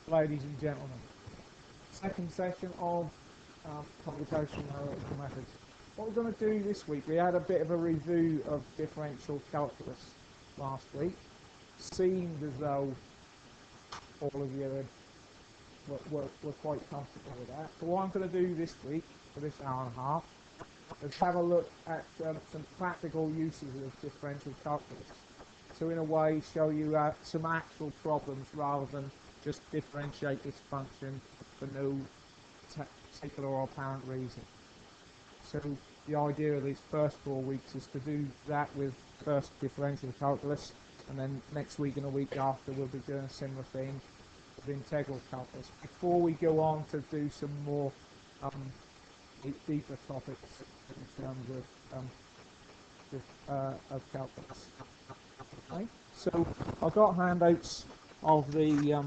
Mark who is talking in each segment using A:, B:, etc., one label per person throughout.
A: ladies and gentlemen. Second session of complication analytical methods. What we're going to do this week, we had a bit of a review of differential calculus last week. Seemed as though all of you were quite comfortable with that. So what I'm going to do this week, for this hour and a half, is have a look at some practical uses of differential calculus. So in a way, show you some actual problems rather than just differentiate this function for no particular or apparent reason. So the idea of these first 4 weeks is to do that with first differential calculus, and then next week and a week after we'll be doing a similar thing with integral calculus, before we go on to do some more deeper topics in terms of calculus. Okay. So I've got handouts of the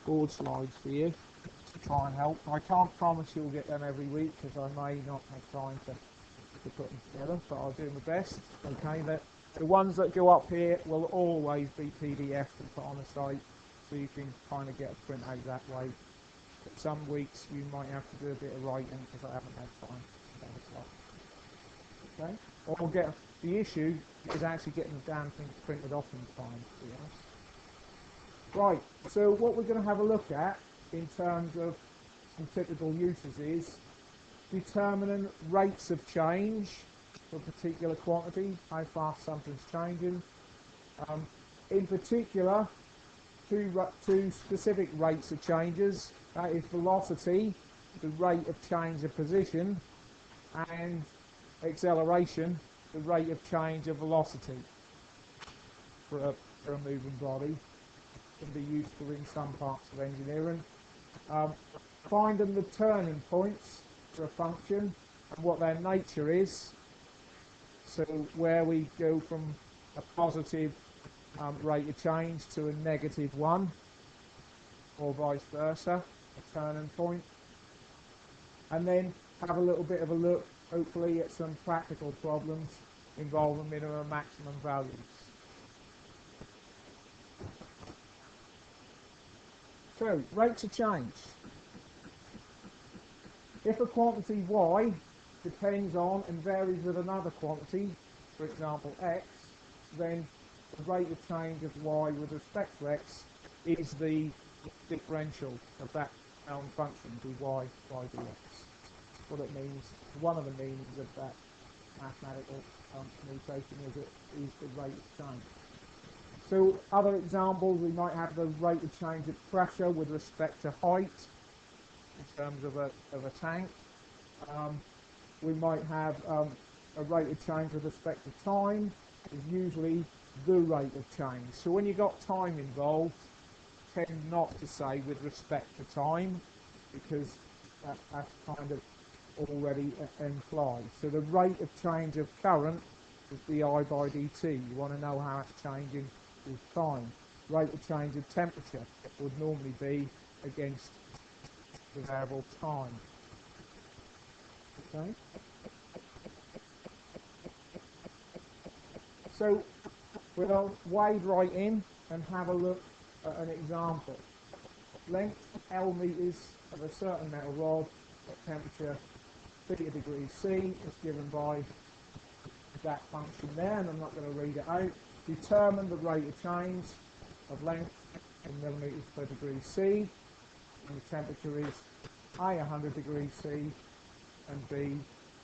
A: board slides for you to try and help. I can't promise you'll get them every week because I may not have time to put them together, but I'll do my best. Okay, the ones that go up here will always be PDF and put on the site, so you can kind of get a print out that way. But some weeks you might have to do a bit of writing because I haven't had time. Okay, or the issue is actually getting the damn thing printed off in time, to be honest. Right, so what we're going to have a look at in terms of some typical uses is determining rates of change for a particular quantity, how fast something's changing. In particular, two specific rates of changes. That is velocity, the rate of change of position, and acceleration, the rate of change of velocity for a moving body. Can be useful in some parts of engineering. Finding the turning points for a function and what their nature is. So where we go from a positive rate of change to a negative one, or vice versa, a turning point. And then have a little bit of a look, hopefully, at some practical problems involving minimum and maximum values. So, rates of change. If a quantity y depends on and varies with another quantity, for example x, then the rate of change of y with respect to x is the differential of that known function, dy dx. What it means, one of the meanings of that mathematical notation is the rate of change. So other examples, we might have the rate of change of pressure with respect to height in terms of a tank. We might have a rate of change with respect to time, is usually the rate of change. So when you've got time involved, tend not to say with respect to time, because that's kind of already implied. So the rate of change of current is di by dt. You want to know how it's changing with time. Rate of change of temperature would normally be against the variable time. Okay. So we'll wade right in and have a look at an example. Length L meters of a certain metal rod at temperature 30 degrees C is given by that function there, and I'm not going to read it out. Determine the rate of change of length in millimeters per degree C, and the temperature is A 100 degrees C and B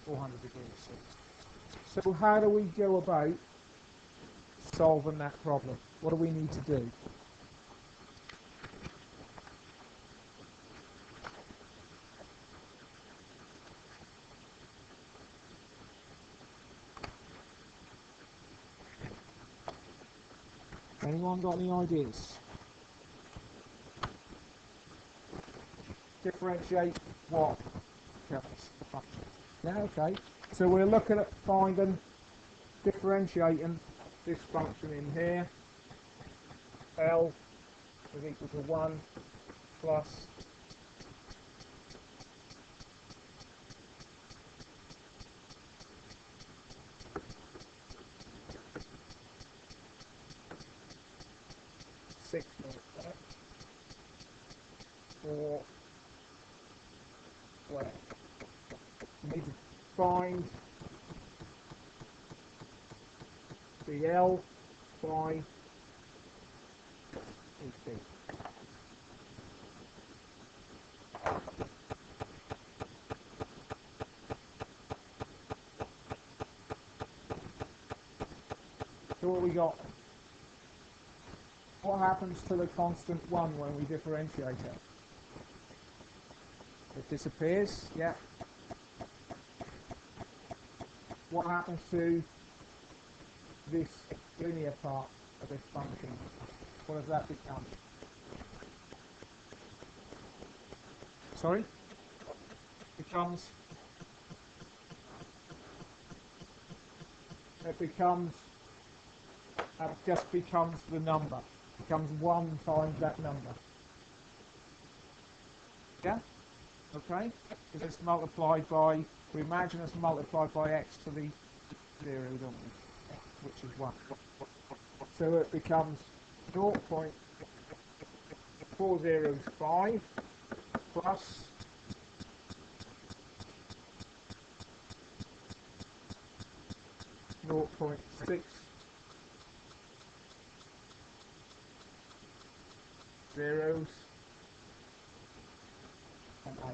A: 400 degrees C. So how do we go about solving that problem? What do we need to do? Anyone got any ideas? Differentiate what? Yeah, okay. So we're looking at differentiating this function in here. L is equal to 1 plus 4 squared. We need to find BL by EP. So what we got? What happens to the constant 1 when we differentiate it? It disappears, yeah. What happens to this linear part of this function? What does that become? Sorry? It just becomes the number. It becomes 1 times that number. Yeah? Okay? Because it's multiplied by, we imagine it's multiplied by x to the 0, don't we? Which is 1. So it becomes 0.405 plus 0.6 zeros and 8.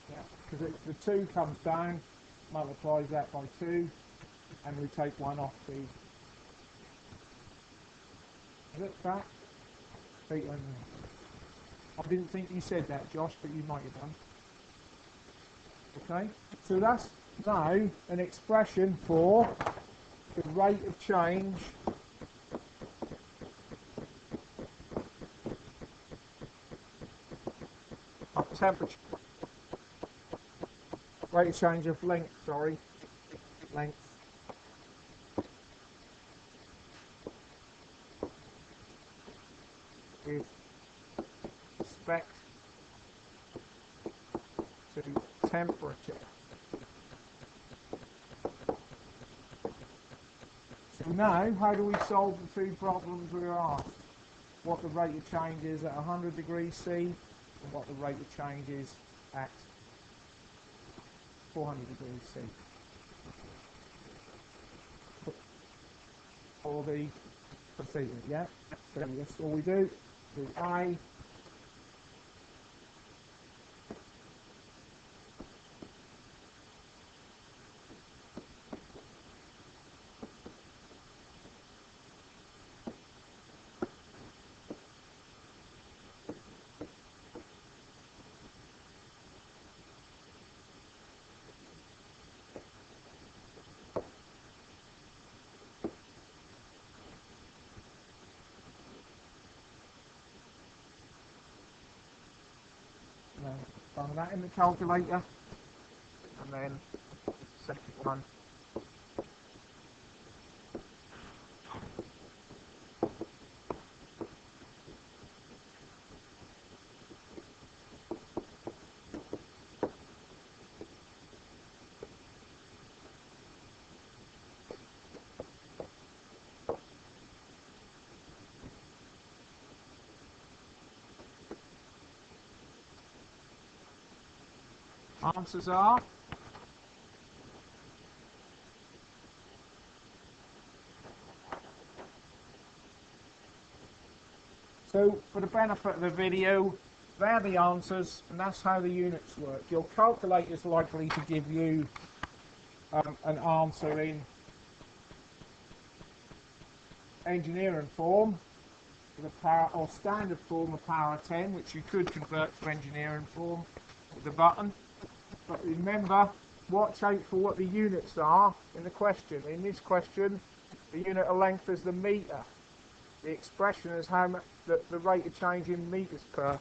A: Yeah, because the 2 comes down, multiplies that by 2, and we take 1 off the. Is it that? I didn't think you said that, Josh, but you might have done. Okay, so that's now an expression for the rate of change of temperature. Rate of change of length, sorry. Length. With respect to temperature. So now, how do we solve the 2 problems we were asked? What the rate of change is at 100 degrees C and what the rate of change is at 400 degrees C. For the theta, yeah? So that's all we do. Do I bung that in the calculator, and then second one. Answers are so for the benefit of the video, they're the answers, and that's how the units work. Your calculator is likely to give you an answer in engineering form, with a power or standard form of power 10, which you could convert to engineering form with the button. But remember, watch out for what the units are in the question. In this question, the unit of length is the metre. The expression is how much the rate of change in metres per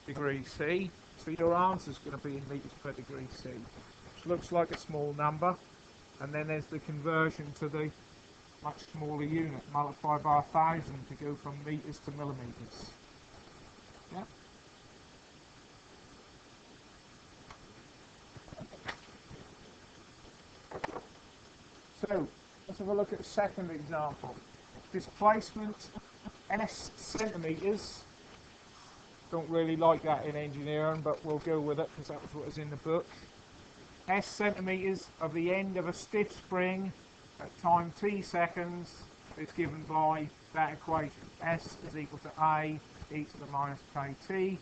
A: degree C. So your answer is going to be in metres per degree C, which looks like a small number. And then there's the conversion to the much smaller unit, multiplied by 1,000 to go from metres to millimetres. Yeah. So, let's have a look at the second example. Displacement S centimetres, Don't really like that in engineering, but we'll go with it because that was what was in the book. S centimetres of the end of a stiff spring at time t seconds is given by that equation. S is equal to A e to the minus kt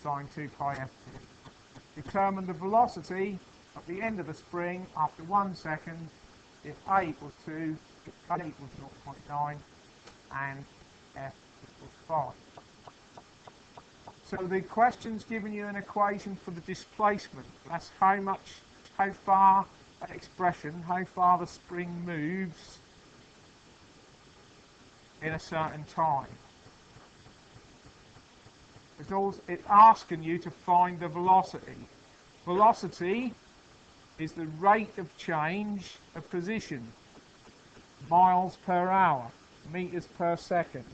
A: sine 2 pi f. Determine the velocity at the end of the spring after 1 second if A equals 2, K equals 0.9 and F equals 5. So the question's given you an equation for the displacement. That's how far that expression, how far the spring moves in a certain time. It's asking you to find the velocity. Velocity is the rate of change of position, miles per hour, meters per second.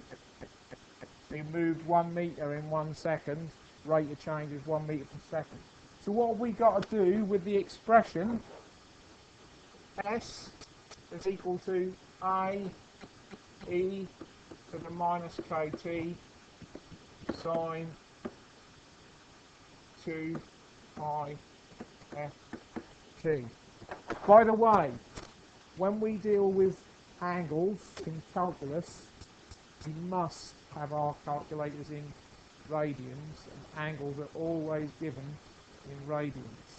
A: You moved 1 meter in 1 second, rate of change is 1 meter per second. So what have we got to do with the expression S is equal to A e to the minus kt sine 2 pi ft. By the way, when we deal with angles in calculus, we must have our calculators in radians, and angles are always given in radians.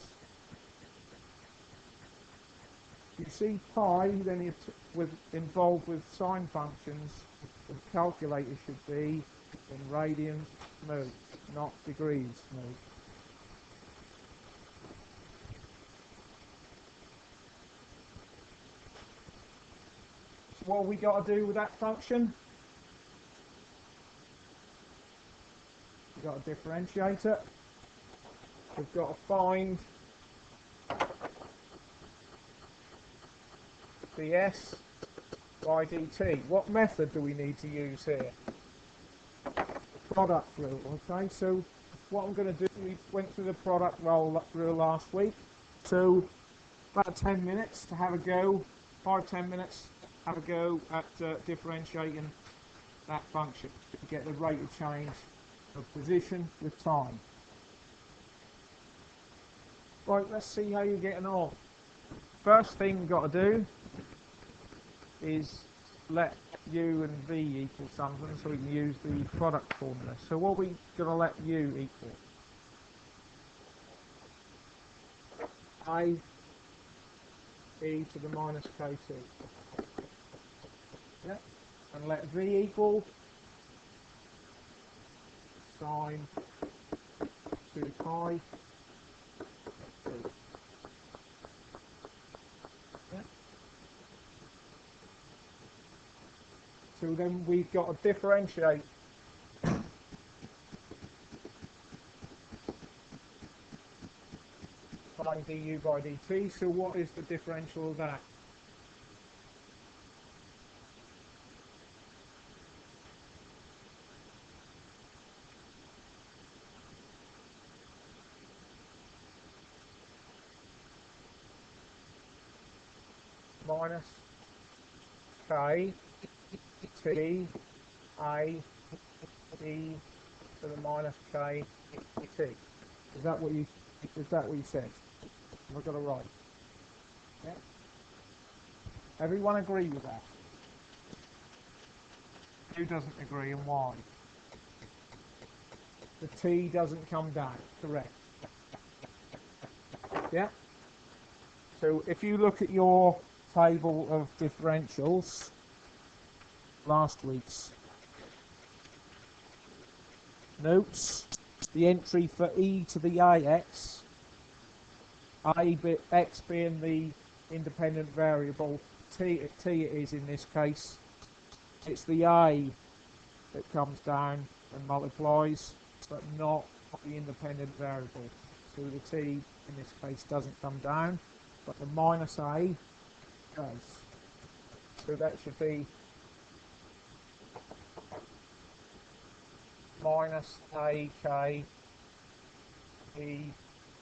A: You see pi, then it's involved with sine functions, the calculator should be in radians smooth, not degrees smooth. So what have we got to do with that function? We've got to differentiate it. We've got to find ds by dt. What method do we need to use here? Product rule. Okay, so what I'm going to do, we went through the product rule last week. So about 10 minutes to have a go, 5-10 minutes, have a go at differentiating that function to get the rate of change of position with time. Right, let's see how you're getting on. First thing we've got to do is let u and v equal something so we can use the product formula. So what are we going to let u equal? A e to the minus kt. Yeah. And let v equal sine 2 pi. So then we've got to differentiate find du by dt. So what is the differential of that? Minus k t a e to the minus k t. Is that what you said? Have I got it right? Yeah. Everyone agree with that? Who doesn't agree and why? The t doesn't come down, correct? Yeah. So if you look at your table of differentials, last week's notes, the entry for e to the ax, x being the independent variable, t it is in this case, it's the a that comes down and multiplies, but not the independent variable. So the t in this case doesn't come down, but the minus a does. So that should be minus a k e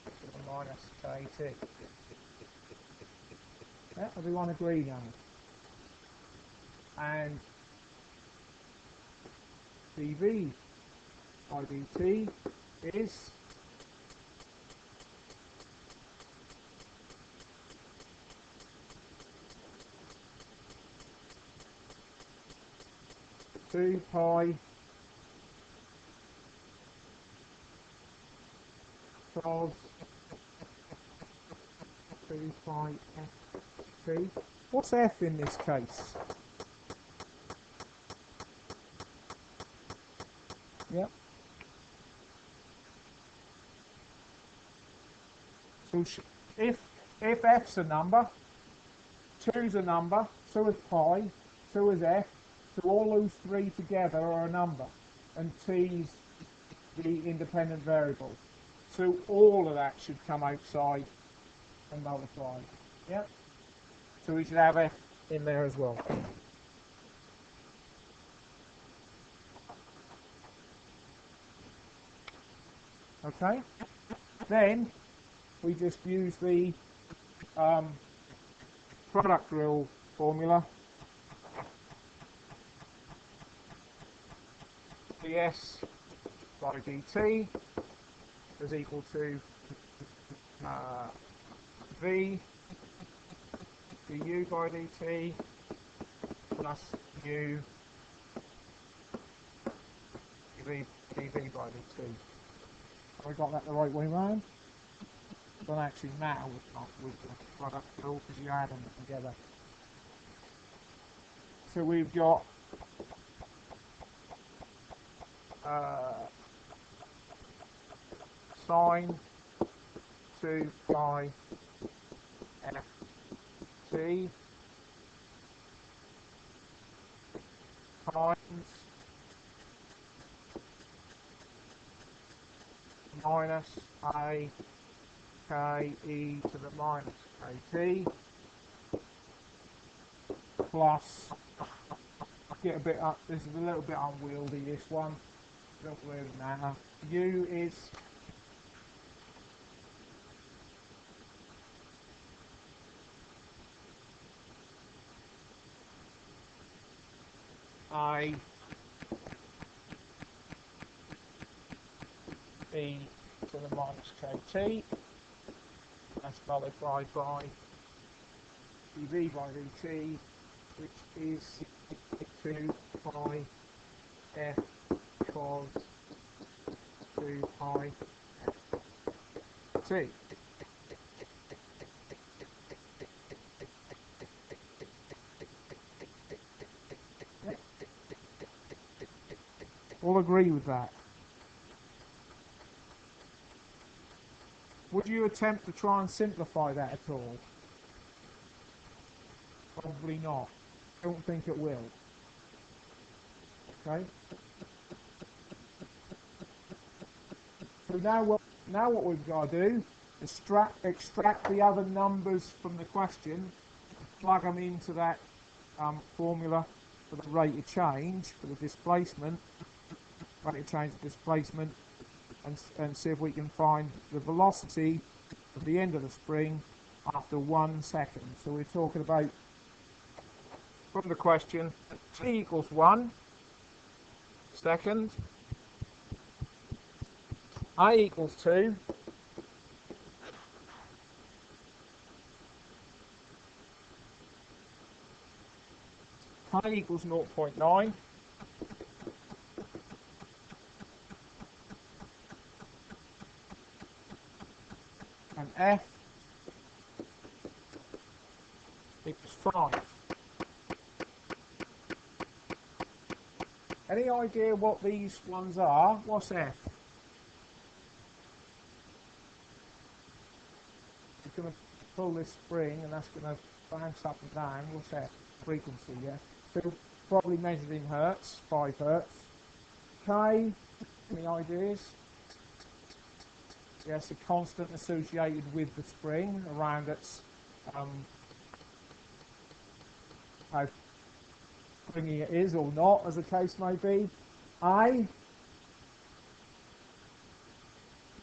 A: to the minus kt. Yeah, everyone agree now? And dv by dt is 2 pi cos 2 pi ft. What's f in this case? Yep. So if f's a number, 2's a number, so is pi, so is f, so all those three together are a number, and t's the independent variable. So all of that should come outside and multiply. Yep. So we should have f in there as well. Okay. Then we just use the product rule formula. ds by dt is equal to v du by dt plus u dv by dt. Have I got that the right way round? It doesn't actually matter with the product rule because you add them together. So we've got sine 2 pi ft times minus a k e to the minus kt plus, get a bit up, this is a little bit unwieldy, this one, don't really matter. U is I e to the minus kt, that's multiplied by dv by dt, which is 2 pi f cos 2 pi t. All agree with that? Would you attempt to try and simplify that at all? Probably not. Don't think it will. Okay. So now what we've got to do is extract the other numbers from the question, plug them into that formula for the rate of change, for the displacement, rate of change of displacement, and see if we can find the velocity at the end of the spring after 1 second. So we're talking about, from the question, t equals 1 second, I equals 2, I equals 0.9, and f equals 5. Any idea what these ones are? What's f? We're going to pull this spring and that's going to bounce up and down. What's f? Frequency, yeah? So probably measured in hertz, 5 hertz. K, any ideas? Yes, a constant associated with the spring around its how springy it is or not, as the case may be. I,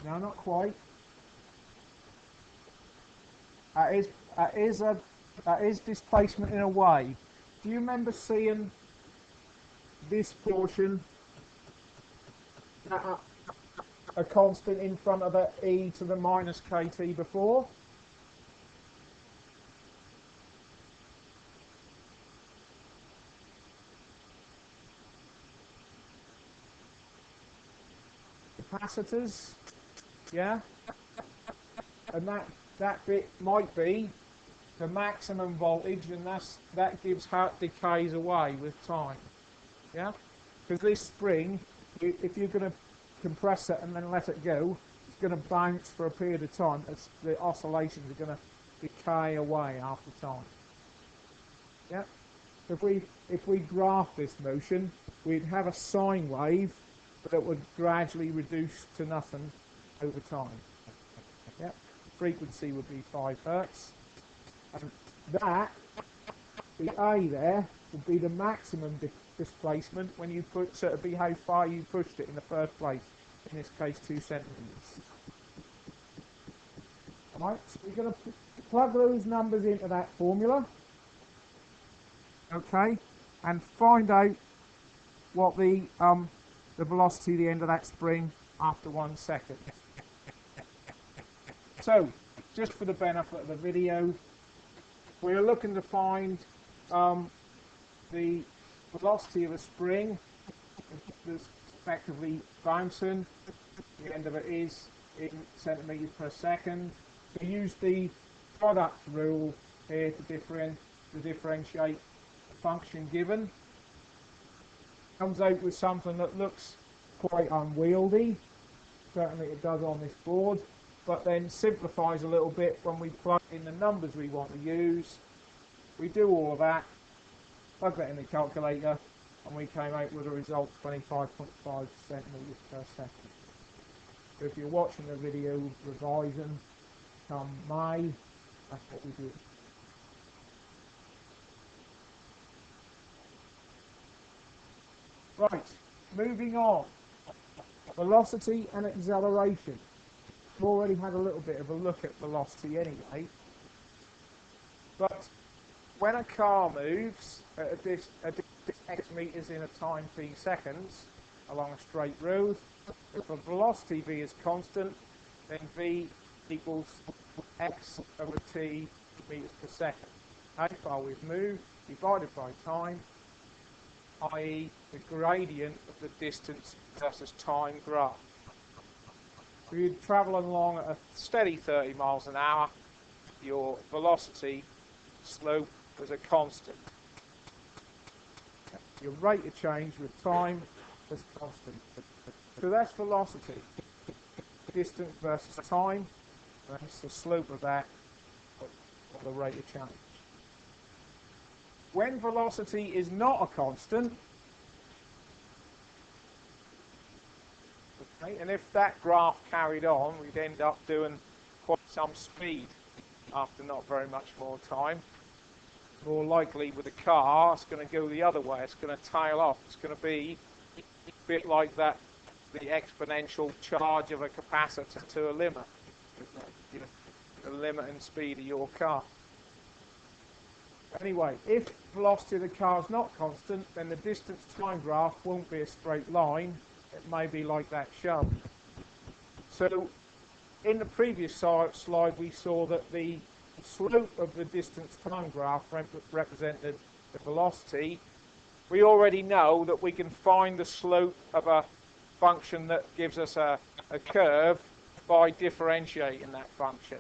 A: no, not quite. That is displacement in a way. Do you remember seeing this portion a constant in front of a e to the minus kt before? Capacitors, yeah, and that bit might be the maximum voltage, and that gives how it decays away with time, yeah, because this spring, if you're going to compress it and then let it go, it's going to bounce for a period of time as the oscillations are going to decay away after time, yeah. If we graph this motion, we'd have a sine wave, but it would gradually reduce to nothing over time. Yep. Frequency would be 5 Hertz. And that, the A there, would be the maximum displacement when you put, so it would be how far you pushed it in the first place. In this case, 2 centimeters. Right, so we're going to plug those numbers into that formula. Okay, and find out what the velocity at the end of that spring after 1 second. So, just for the benefit of the video, we're looking to find the velocity of a spring that's effectively bouncing. The end of it is in centimeters per second. We use the product rule here to differentiate the function given. Comes out with something that looks quite unwieldy. Certainly it does on this board, but then simplifies a little bit when we plug in the numbers we want to use. We do all of that, plug that in the calculator, and we came out with a result 25.5 centimeters per second. So if you're watching the video revising come May, that's what we do. Right, moving on. Velocity and acceleration. We've already had a little bit of a look at velocity anyway. But when a car moves at this x meters in a time t seconds along a straight road, if the velocity v is constant, then v equals x over t meters per second. How far we've moved divided by time, i.e. the gradient of the distance versus time graph. So you're travelling along at a steady 30 miles an hour, your velocity slope was a constant. Your rate of change with time was constant. So that's velocity. Distance versus time, that's the slope of that, or the rate of change. When velocity is not a constant, okay, and if that graph carried on, we'd end up doing quite some speed after not very much more time. More likely with a car, it's going to go the other way. It's going to tail off. It's going to be a bit like that, the exponential charge of a capacitor to a limit, the limit and speed of your car. Anyway, if velocity of the car is not constant, then the distance time graph won't be a straight line. It may be like that shown. So in the previous slide we saw that the slope of the distance time graph represented the velocity. We already know that we can find the slope of a function that gives us a curve by differentiating that function.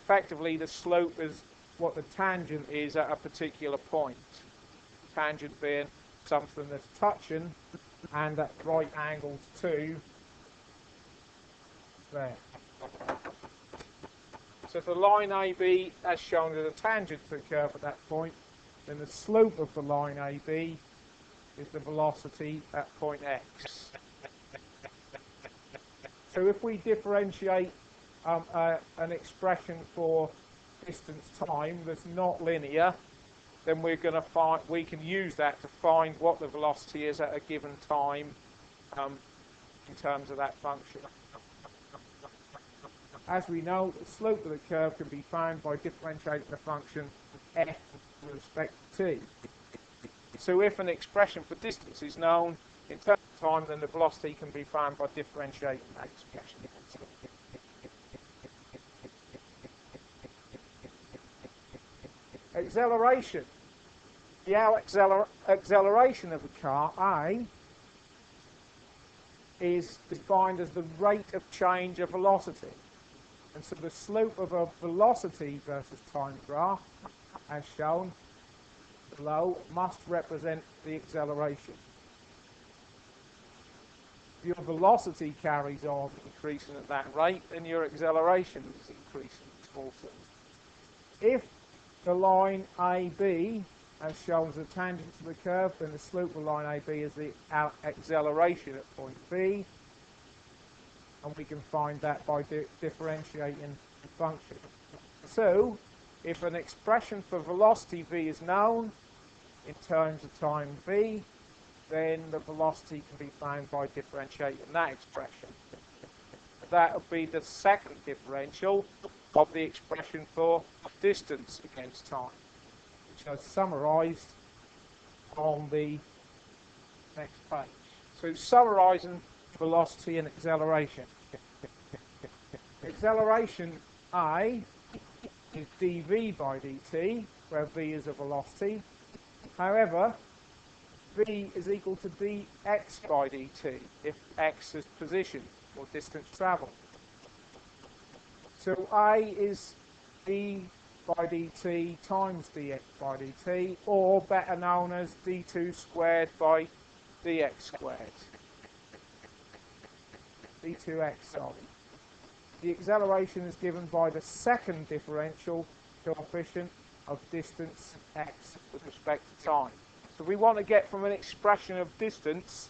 A: Effectively, the slope is what the tangent is at a particular point. Tangent being something that's touching and at right angles to there. So if the line AB, as shown as a tangent to the curve at that point, then the slope of the line AB is the velocity at point X. So if we differentiate an expression for distance time that's not linear, then we're going to find, we can use that to find what the velocity is at a given time in terms of that function. As we know, the slope of the curve can be found by differentiating the function f with respect to t. So if an expression for distance is known, in terms of time, then the velocity can be found by differentiating that expression. Acceleration. The acceleration of the car, A, is defined as the rate of change of velocity. And so the slope of a velocity versus time graph, as shown below, must represent the acceleration. If your velocity carries on increasing at that rate, then your acceleration is increasing also. If the line AB, as shown as a tangent to the curve, then the slope of line AB is the acceleration at point B, and we can find that by differentiating the function. So, if an expression for velocity v is known in terms of time v, then the velocity can be found by differentiating that expression. That would be the second differential of the expression for distance against time, which is summarised on the next page. So summarising velocity and acceleration. Acceleration A is dv by dt, where v is a velocity. However, v is equal to dx by dt if x is position or distance travelled. So A is d by dt times dx by dt, or better known as d2 squared by dx squared. d2x, sorry. The acceleration is given by the second differential coefficient of distance x with respect to time. So we want to get from an expression of distance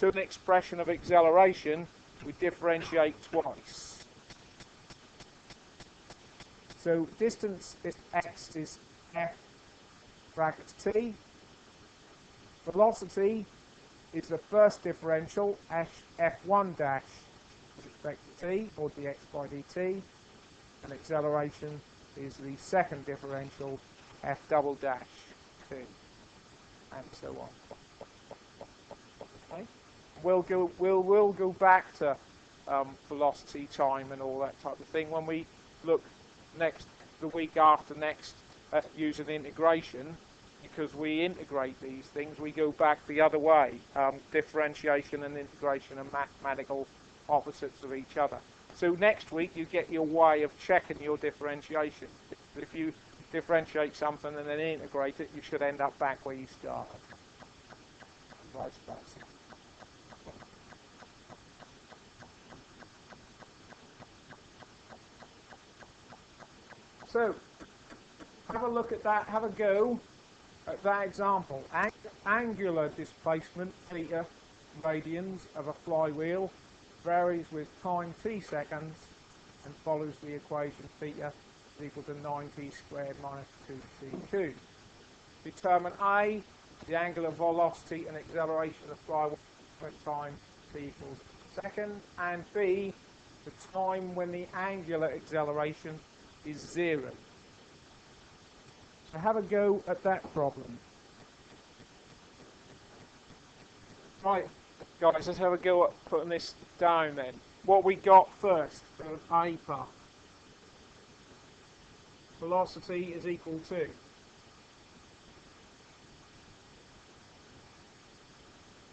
A: to an expression of acceleration, we differentiate twice. So distance is x is f brackets t. Velocity is the first differential, f1 dash with respect to t, or dx by dt. And acceleration is the second differential, f double dash t, and so on. Okay. We'll go back to velocity, time, and all that type of thing when we look the week after next at using integration, because we integrate these things, we go back the other way. Differentiation and integration are mathematical opposites of each other. So next week you get your way of checking your differentiation. If you differentiate something and then integrate it, you should end up back where you started. Vice versa. So, have a look at that, have a go at that example. Angular displacement, theta radians, of a flywheel varies with time t seconds and follows the equation theta is equal to 9t squared minus 2t cubed. Determine A, the angular velocity and acceleration of the flywheel at time t equals second, and B, the time when the angular acceleration is 0. So have a go at that problem. Right, guys, let's have a go at putting this down then. What we got first for A part. Velocity is equal to.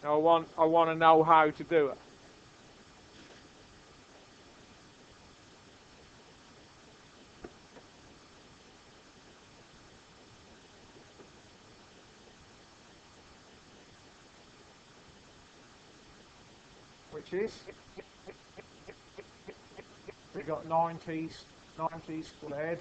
A: Now I want to know how to do it. Which is, we got 9t squared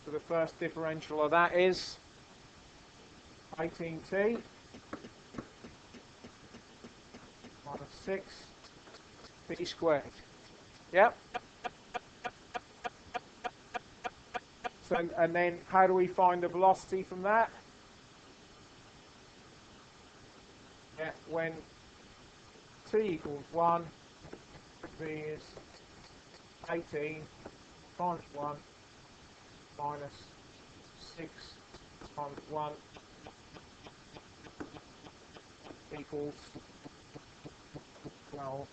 A: so the first differential of that is 18t minus 6t squared. Yep. So, and then how do we find the velocity from that? Yeah, when t equals 1, v is 18 times 1 minus 6 times 1 equals 12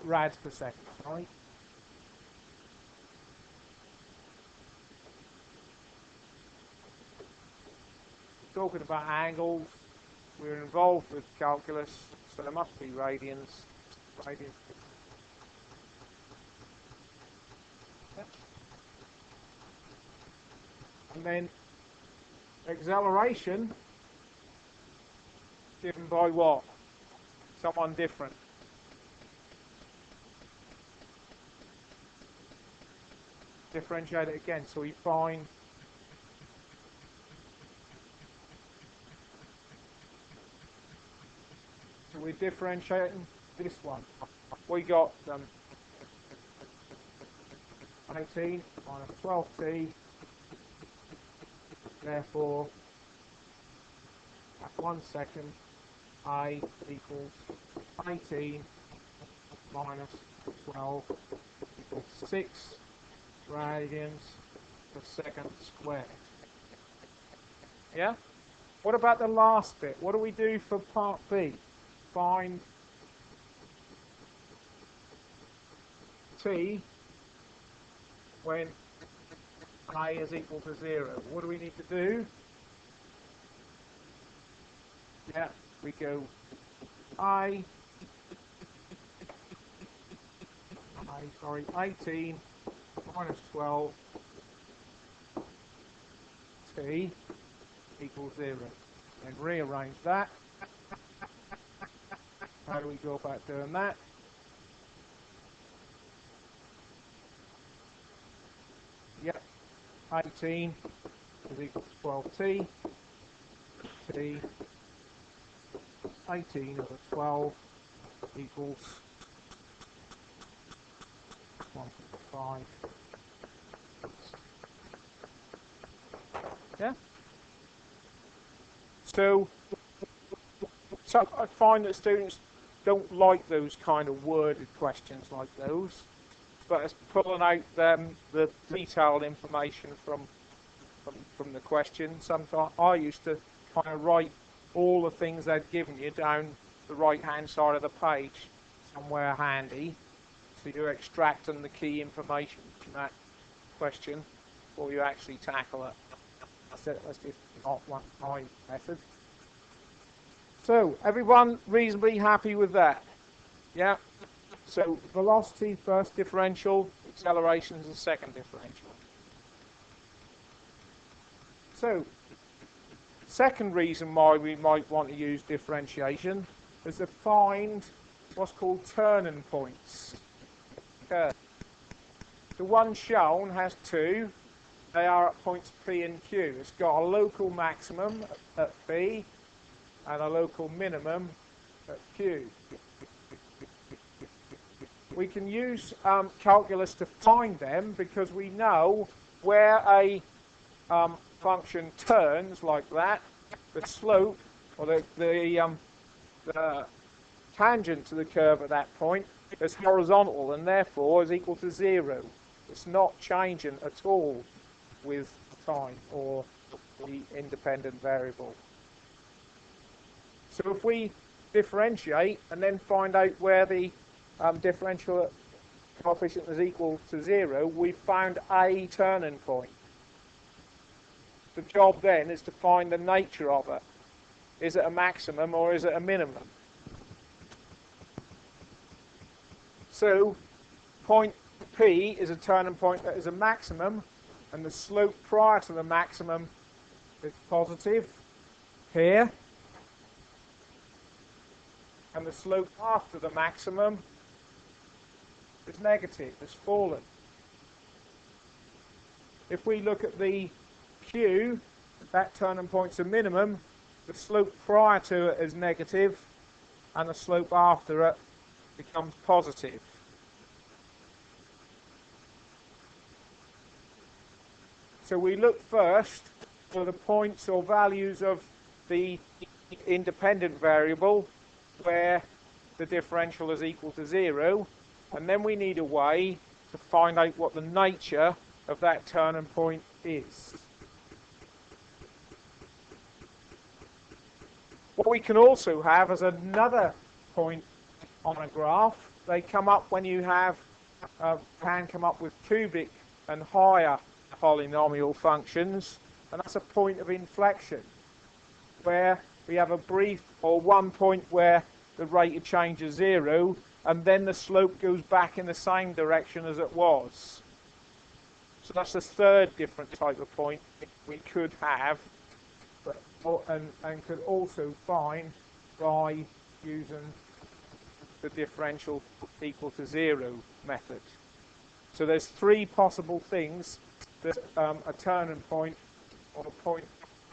A: rads per second, right? Talking about angles, we're involved with calculus, so there must be radians. And then acceleration given by what? Someone different. Differentiate it again, so we find we're differentiating this one. We got 18 minus 12t, therefore at 1 second I equals 18 minus 12 equals 6 radians per second squared. Yeah? What about the last bit? What do we do for part B? Find t when I is equal to 0. What do we need to do? Yeah, we go 18 minus 12 t equals 0. And rearrange that. How do we go about doing that? Yep, 18 is equal to 12t. T 18 over 12 equals 1.5. Yeah? So I find that students don't like those kind of worded questions like those, but it's pulling out the detailed information from the question. Sometimes I used to kind of write all the things they'd given you down the right hand side of the page somewhere handy, so you're extracting the key information from that question before you actually tackle it. That's just not my method. So everyone reasonably happy with that? Yeah? So velocity first differential, acceleration is the second differential. So second reason why we might want to use differentiation is to find what's called turning points. Okay. The one shown has two. They are at points P and Q. It's got a local maximum at P and a local minimum at Q. We can use calculus to find them because we know where a function turns like that, the slope or the tangent to the curve at that point is horizontal and therefore is equal to 0. It's not changing at all with time or the independent variable. So if we differentiate and then find out where the differential coefficient is equal to 0, we've found a turning point. The job then is to find the nature of it. Is it a maximum or is it a minimum? So point P is a turning point that is a maximum, and the slope prior to the maximum is positive here, and the slope after the maximum is negative, it's fallen. If we look at the Q, that turning point's a minimum, the slope prior to it is negative, and the slope after it becomes positive. So we look first for the points or values of the independent variable where the differential is equal to 0, And then we need a way to find out what the nature of that turning point is. What we can also have is another point on a graph. They come up when you have can come up with cubic and higher polynomial functions, and that's a point of inflection where we have a brief or one point where the rate of change is 0 and then the slope goes back in the same direction as it was. So that's the third different type of point we could have, but, and could also find by using the differential equal to 0 method. So there's three possible things that a turning point or a point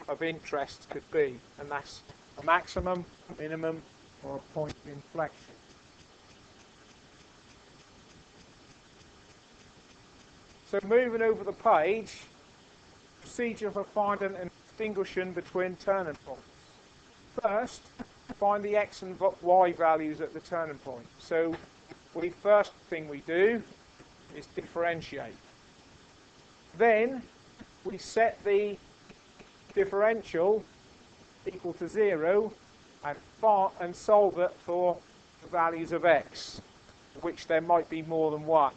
A: of interest could be, and that's a maximum, minimum, or a point of inflection. So moving over the page, procedure for finding and distinguishing between turning points. First, find the x and y values at the turning point. So the first thing we do is differentiate. Then we set the differential equal to 0 and solve it for the values of x, which there might be more than one.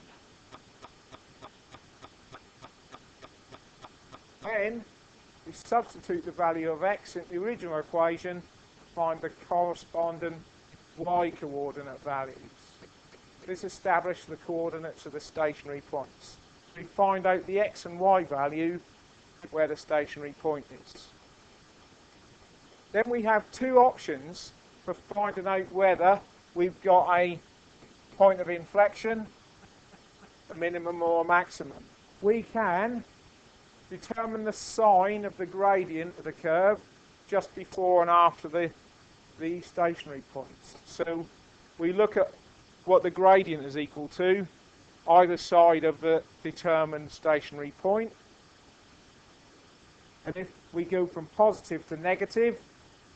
A: Then we substitute the value of x in the original equation to find the corresponding y coordinate values. This establishes the coordinates of the stationary points. We find out the x and y value where the stationary point is. Then we have two options for finding out whether we've got a point of inflection, a minimum or a maximum. We can determine the sign of the gradient of the curve just before and after the stationary points. So we look at what the gradient is equal to either side of the determined stationary point. And if we go from positive to negative,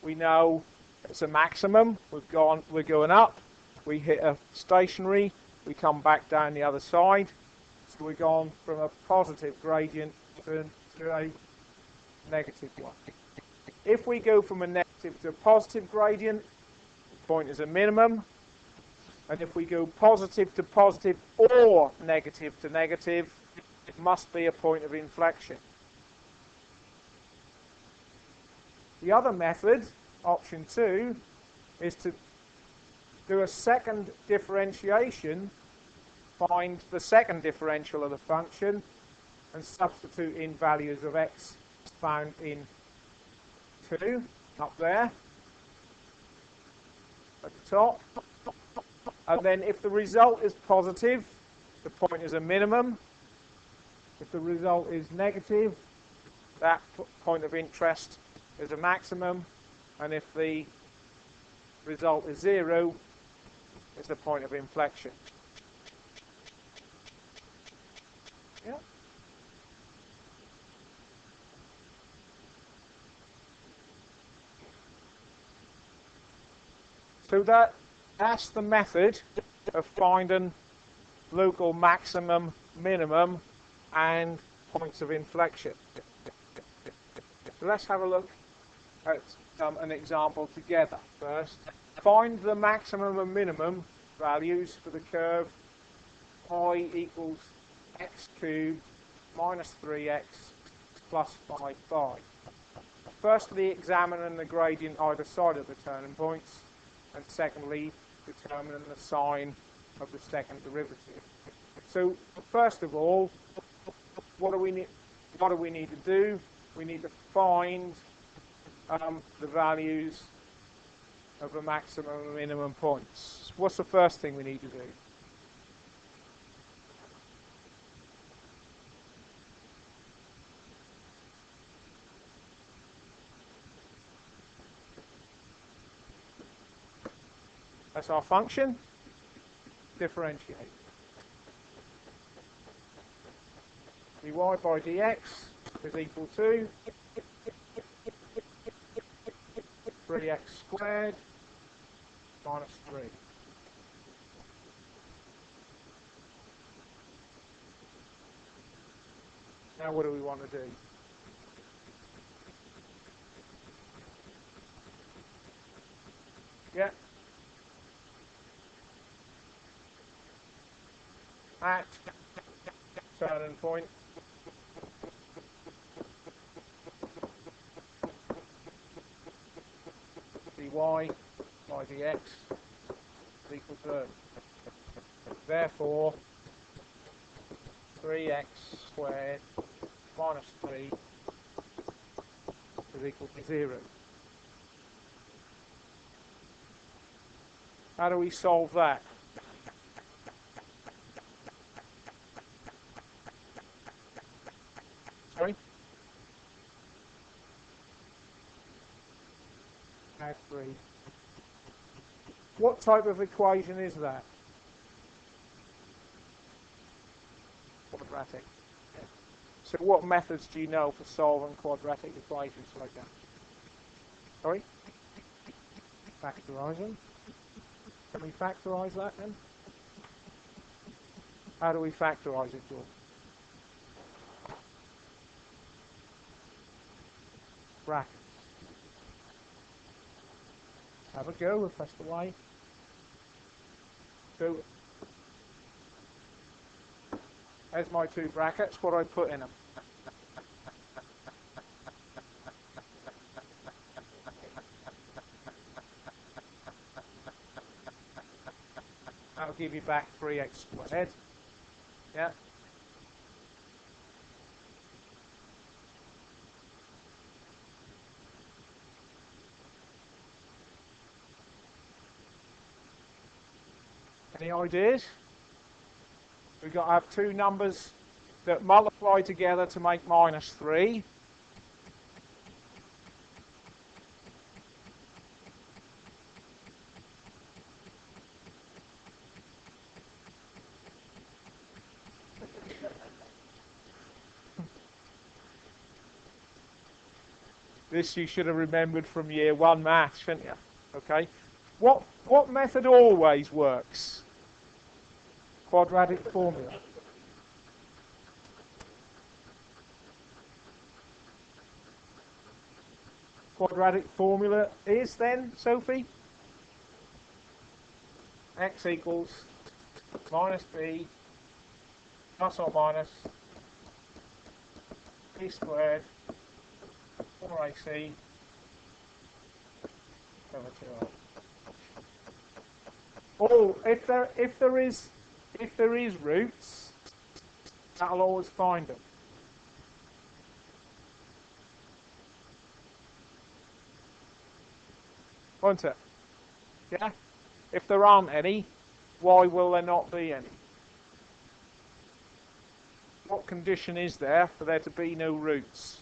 A: we know it's a maximum. We're going up. We hit a stationary. We come back down the other side. So we're gone from a positive gradient to a negative one. If we go from a negative to a positive gradient, the point is a minimum. And if we go positive to positive or negative to negative, it must be a point of inflection. The other method, option 2, is to do a second differentiation, find the second differential of the function, and substitute in values of x found in 2, up there, at the top. And then if the result is positive, the point is a minimum. If the result is negative, that point of interest is a maximum. And if the result is 0, it's the point of inflection. Yeah. So that's the method of finding local maximum, minimum, and points of inflection. So let's have a look at an example together first. Find the maximum and minimum values for the curve y equals x cubed minus 3x plus 5. Firstly, examining the gradient either side of the turning points, and secondly, determining the sign of the second derivative. So first of all, what do we need to do? We need to find the values of the maximum and minimum points. What's the first thing we need to do? That's our function. Differentiate. dy by dx is equal to 3x squared minus 3. Now what do we want to do? Yeah. At turning point dy by dx is equal to 0. Therefore, 3x squared minus 3 is equal to 0. How do we solve that? Sorry? Add 3. What type of equation is that? Quadratic. So what methods do you know for solving quadratic equations like that? Sorry? Factorising. Can we factorise that then? How do we factorise it, George? Brackets. Have a go if that's the way. So, there's my two brackets. What do I put in them? That'll give you back 3x squared. Yeah. Any ideas? We've got to have two numbers that multiply together to make minus 3. This you should have remembered from year 1 maths, shouldn't you? Okay. What method always works? Quadratic formula. Quadratic formula is then, Sophie? X equals minus b plus or minus b squared 4ac over 2a. Oh, if there is roots, that'll always find them. Won't it? Yeah? If there aren't any, why will there not be any? What condition is there for there to be no roots?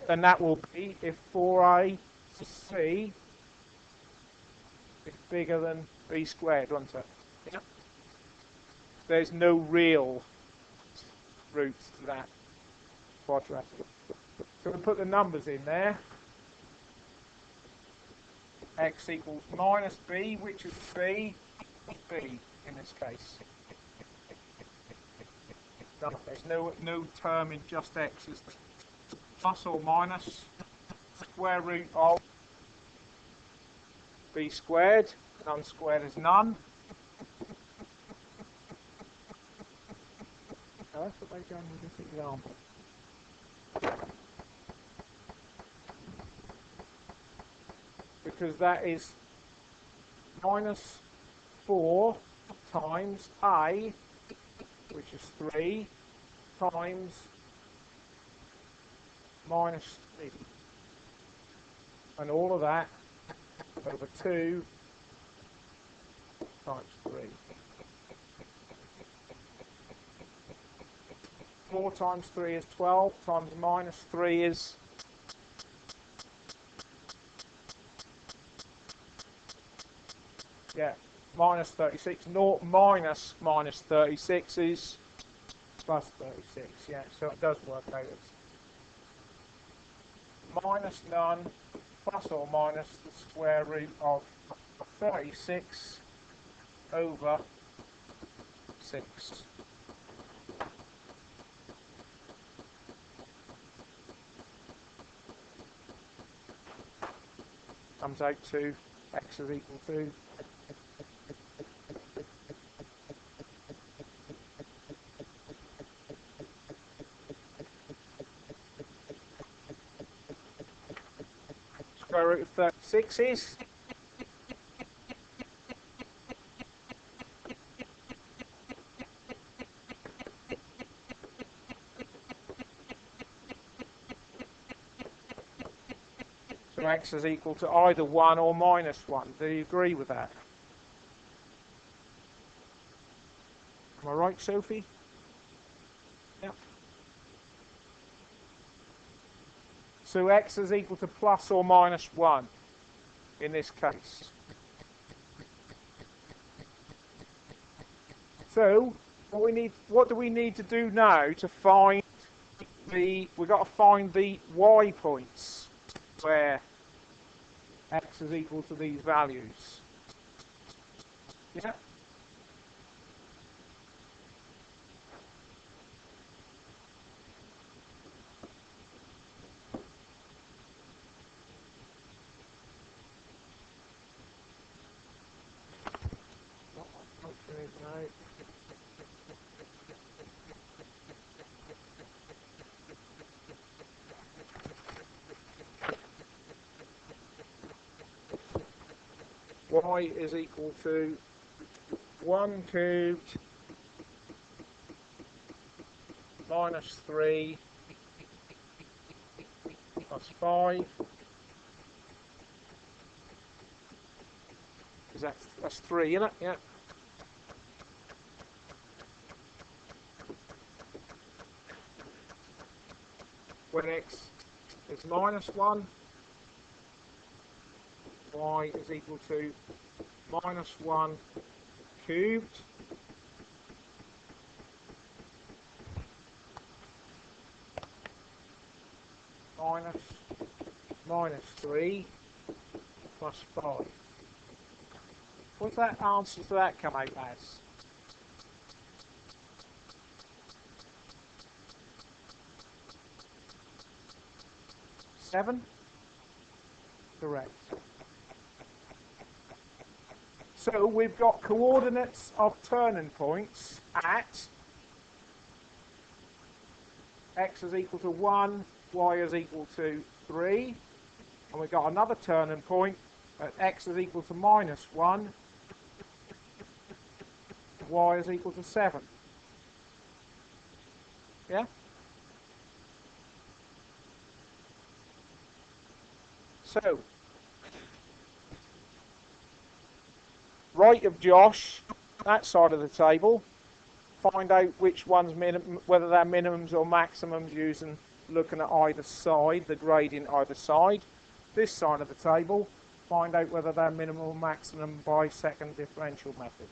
A: And that will be if 4a c is bigger than b squared, won't it? Yeah. There's no real roots to that quadratic. So we put the numbers in there. X equals minus b, which is b in this case. No, there's no term in just x. It's plus or minus square root of b squared. None squared is none. So that's what they've done with this example. Because that is minus 4 times a, which is 3, times minus 3. And all of that over 2 times 3. 4 times 3 is 12, times minus 3 is minus 36. Naught minus 36 is plus 36. Yeah, so it does work out. It's minus none plus or minus the square root of 36 over 6. Comes out to x is equal to square root of 36 is so x is equal to either 1 or minus 1. Do you agree with that? Am I right, Sophie? Yep. So x is equal to plus or minus 1 in this case. So what do we need to do now to find we've got to find the y points where x is equal to these values. Yeah. Y is equal to 1 cubed minus 3 plus 5. Is that's 3, isn't it? Yeah. When x is minus 1, y is equal to minus 1 cubed minus 3 plus 5. What's that answer to that come out as? 7? Correct. So we've got coordinates of turning points at x is equal to 1, y is equal to 3, and we've got another turning point at x is equal to minus 1, y is equal to 7. Yeah? So, right of Josh, that side of the table, find out which one's whether they're minimums or maximums using looking at either side, the gradient either side. This side of the table, find out whether they're minimum or maximum by second differential method.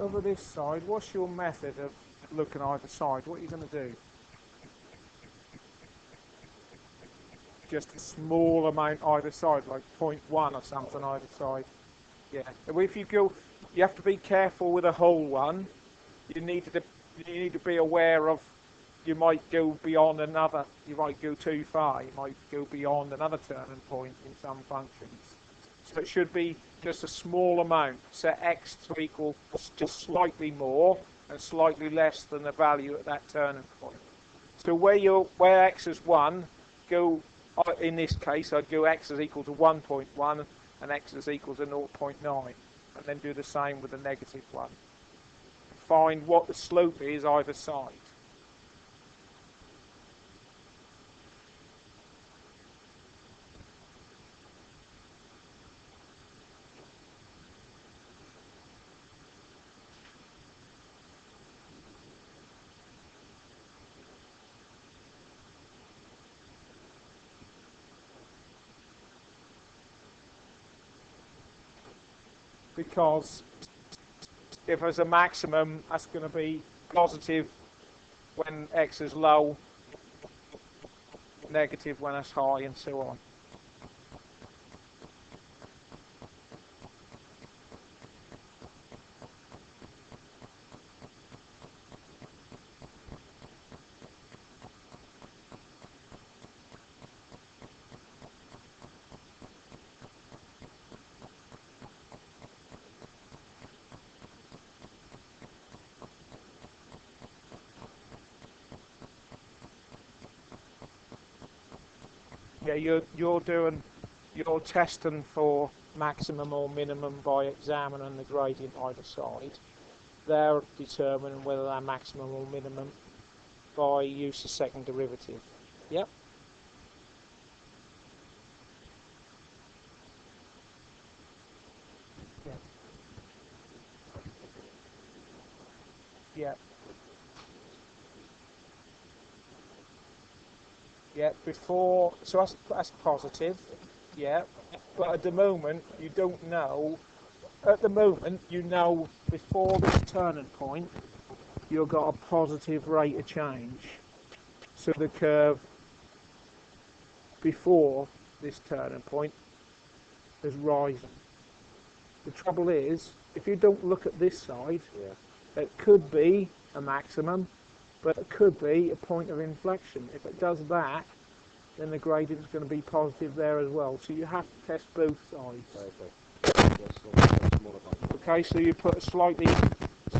A: over this side, what's your method of looking either side? What are you going to do? Just a small amount either side, like 0.1 or something either side. Yeah. If you go, you have to be careful with a whole one. You need to be aware of. You might go beyond another. You might go too far. You might go beyond another turning point in some functions. So it should be just a small amount. Set x to equal just slightly more and slightly less than the value at that turning point. So where x is 1, go. In this case, I'd go x is equal to 1.1 and x is equal to 0.9, and then do the same with the negative one. Find what the slope is either side. Because if there's a maximum, that's going to be positive when x is low, negative when it's high, and so on. Yeah, you're testing for maximum or minimum by examining the gradient either side. They're determining whether they're maximum or minimum by use of second derivative. Yep. Yeah. Yeah. Yeah, before, so that's positive, yeah, but at the moment you don't know, at the moment you know before this turning point you've got a positive rate of change, so the curve before this turning point is rising. The trouble is, if you don't look at this side, it could be a maximum, but it could be a point of inflection. If it does that, then the gradient is going to be positive there as well. So you have to test both sides. Okay, so you put a slightly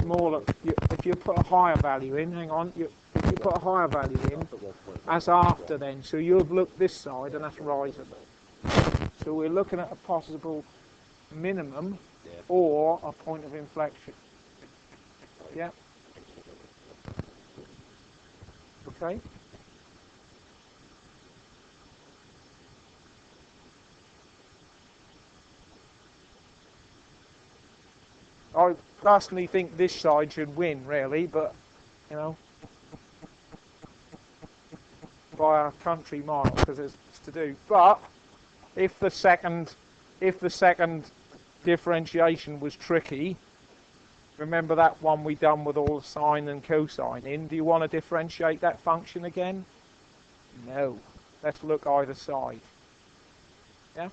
A: smaller, if you put a higher value in, if you put a higher value in, that's after then. So you've looked this side and that's rising. So we're looking at a possible minimum or a point of inflection. Yeah. Okay. I personally think this side should win, really, but you know, by a country mile because it's to do. But if the second differentiation was tricky, remember that one we done with all the sine and cosine in? Do you want to differentiate that function again? No. Let's look either side. Yeah.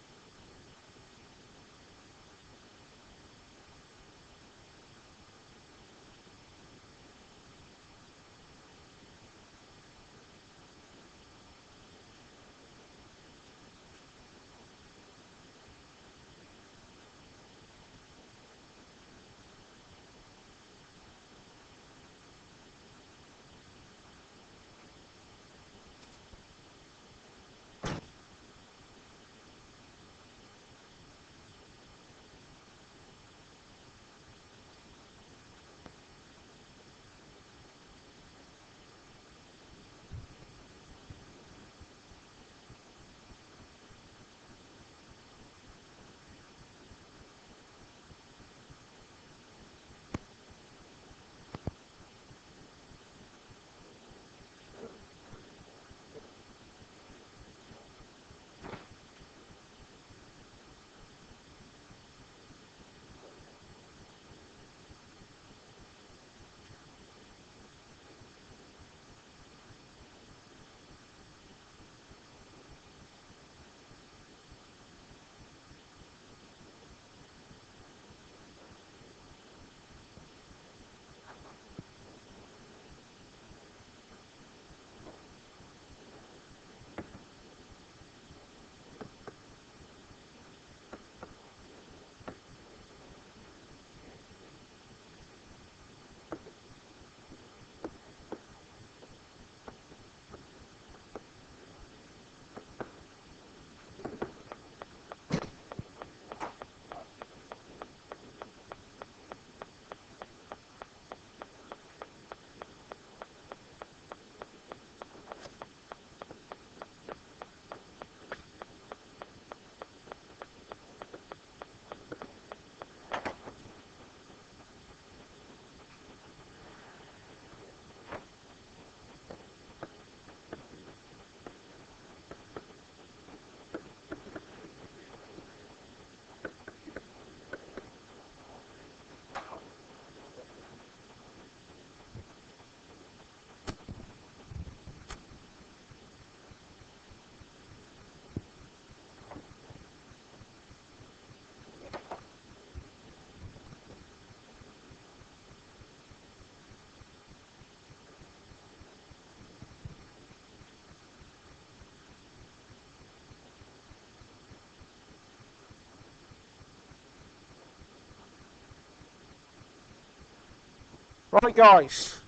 A: Right, guys,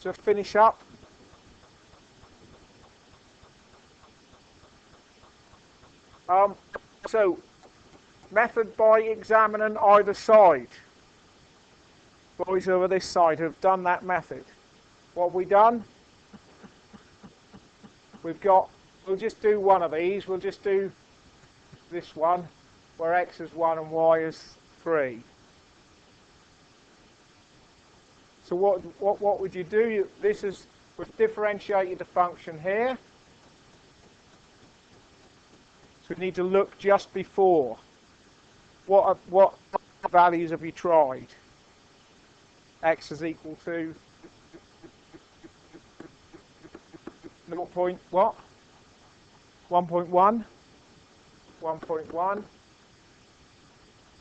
A: to finish up, so method by examining either side. Boys over this side have done that method. What have we done? We'll just do one of these. We'll just do this one, where x is 1 and y is 3. So what would you do? We've differentiated the function here. So we need to look just before. What values have you tried? X is equal to 0. What? 1.1. 1.1.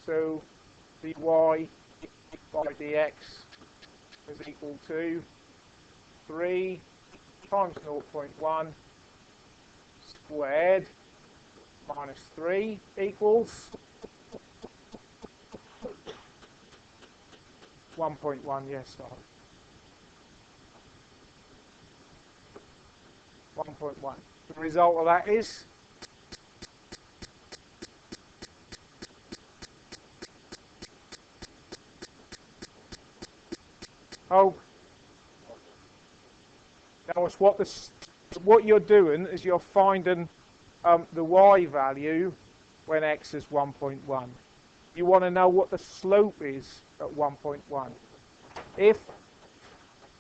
A: So dy by dx is equal to 3 times 0.1 squared minus 3 equals 1.1. Yes, sorry. 1.1. The result of that is now it's what you're doing is you're finding the y value when x is 1.1. You want to know what the slope is at 1.1. If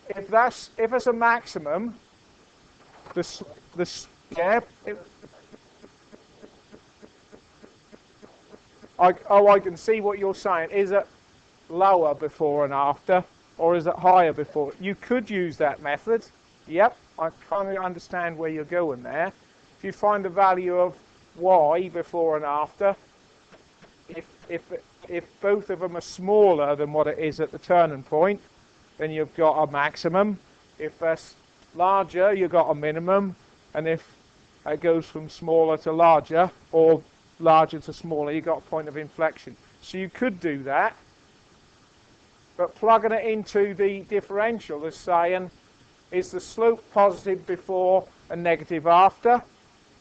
A: it's a maximum, I can see what you're saying. Is it lower before and after, or is it higher before? You could use that method. Yep, I kind of understand where you're going there. If you find the value of y before and after, if both of them are smaller than what it is at the turning point, then you've got a maximum. If that's larger, you've got a minimum. And if it goes from smaller to larger, or larger to smaller, you've got a point of inflection. So you could do that. But plugging it into the differential is saying, is the slope positive before and negative after?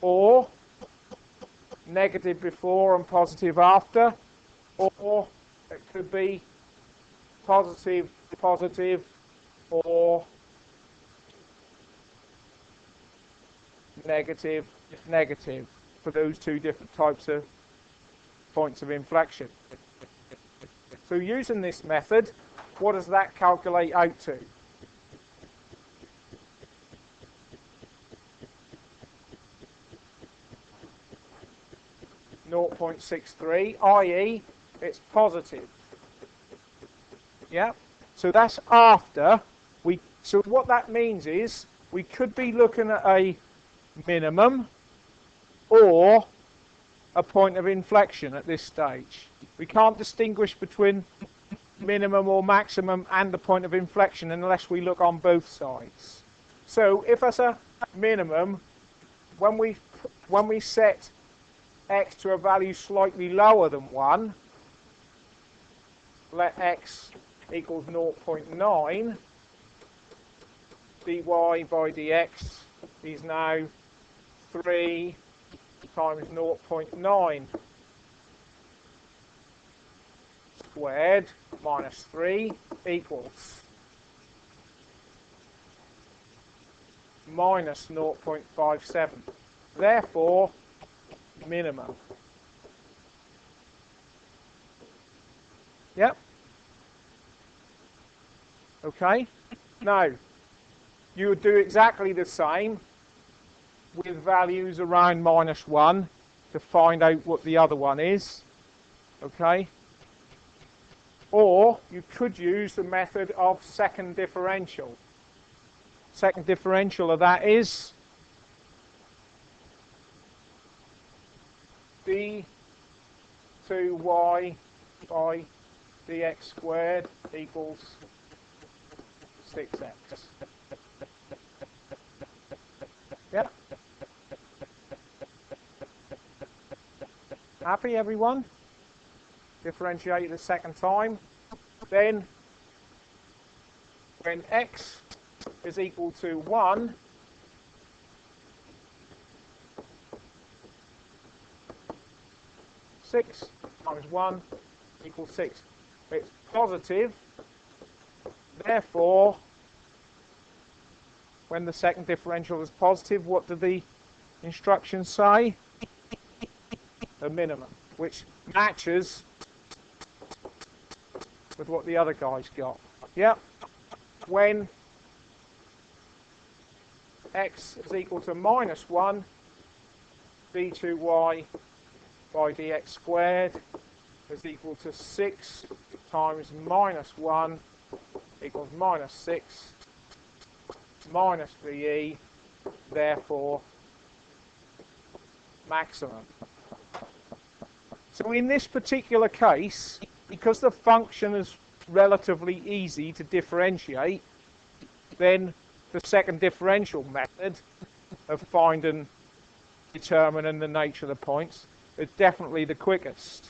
A: Or negative before and positive after? Or it could be positive, positive, or negative, negative, for those two different types of points of inflection. So using this method, what does that calculate out to? .63, i.e. it's positive. Yeah. So that's after so what that means is we could be looking at a minimum or a point of inflection at this stage. We can't distinguish between minimum or maximum and the point of inflection unless we look on both sides. So if as a minimum, when we set x to a value slightly lower than 1, let x equals 0.9, dy by dx is now 3 times 0.9 squared minus 3 equals minus 0.57. Therefore, minimum. Yep. Okay. Now, you would do exactly the same with values around -1 to find out what the other one is. Okay. Or you could use the method of second differential. Second differential of that is d2y by dx squared equals 6x. Yeah. Happy, everyone? Differentiate the second time. Then when x is equal to 1, six times 1 equals 6. It's positive, therefore when the second differential is positive, what do the instructions say? The minimum, which matches with what the other guys got. Yep. When x is equal to minus 1, d2y by dx squared is equal to 6 times minus 1 equals minus 6 minus VE, therefore maximum. So in this particular case, because the function is relatively easy to differentiate, then the second differential method of finding, determining the nature of the points is definitely the quickest.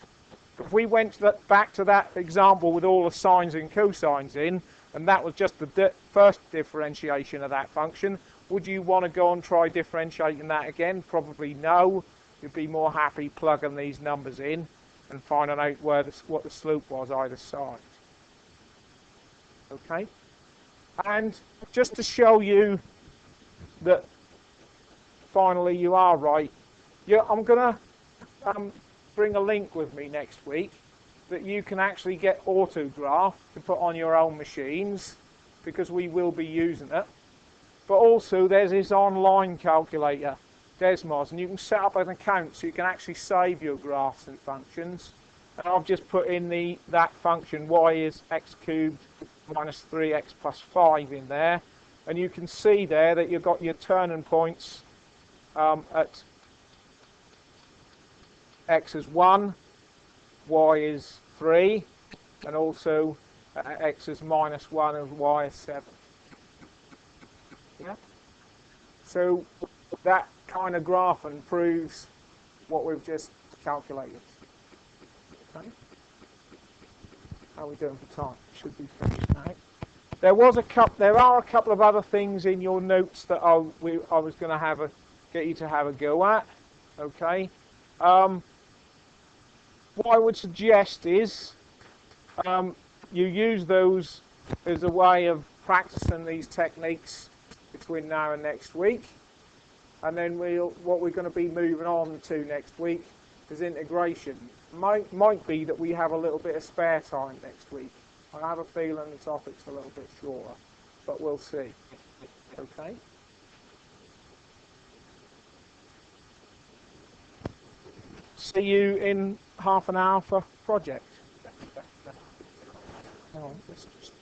A: If we went back to that example with all the sines and cosines in, and that was just the first differentiation of that function, would you want to go and try differentiating that again? Probably no. You'd be more happy plugging these numbers in and finding out what the slope was either side. Okay? And just to show you that finally you are right, I'm going to bring a link with me next week that you can actually get autograph to put on your own machines, because we will be using it. But also there's this online calculator, Desmos, and you can set up an account so you can actually save your graphs and functions. And I've just put in that function y is x cubed minus 3x plus 5 in there, and you can see there that you've got your turning points at x is 1, y is 3, and also x is minus 1 and y is 7. Yeah? So that kind of graphing proves what we've just calculated. Okay? How are we doing for time? Should be finished now. There are a couple of other things in your notes that I was going to get you to have a go at. Okay. What I would suggest is you use those as a way of practicing these techniques between now and next week, and then what we're going to be moving on to next week is integration. Might be that we have a little bit of spare time next week. I have a feeling the topic's a little bit shorter, but we'll see. Okay. See you in half an hour for project. Hang on, let's just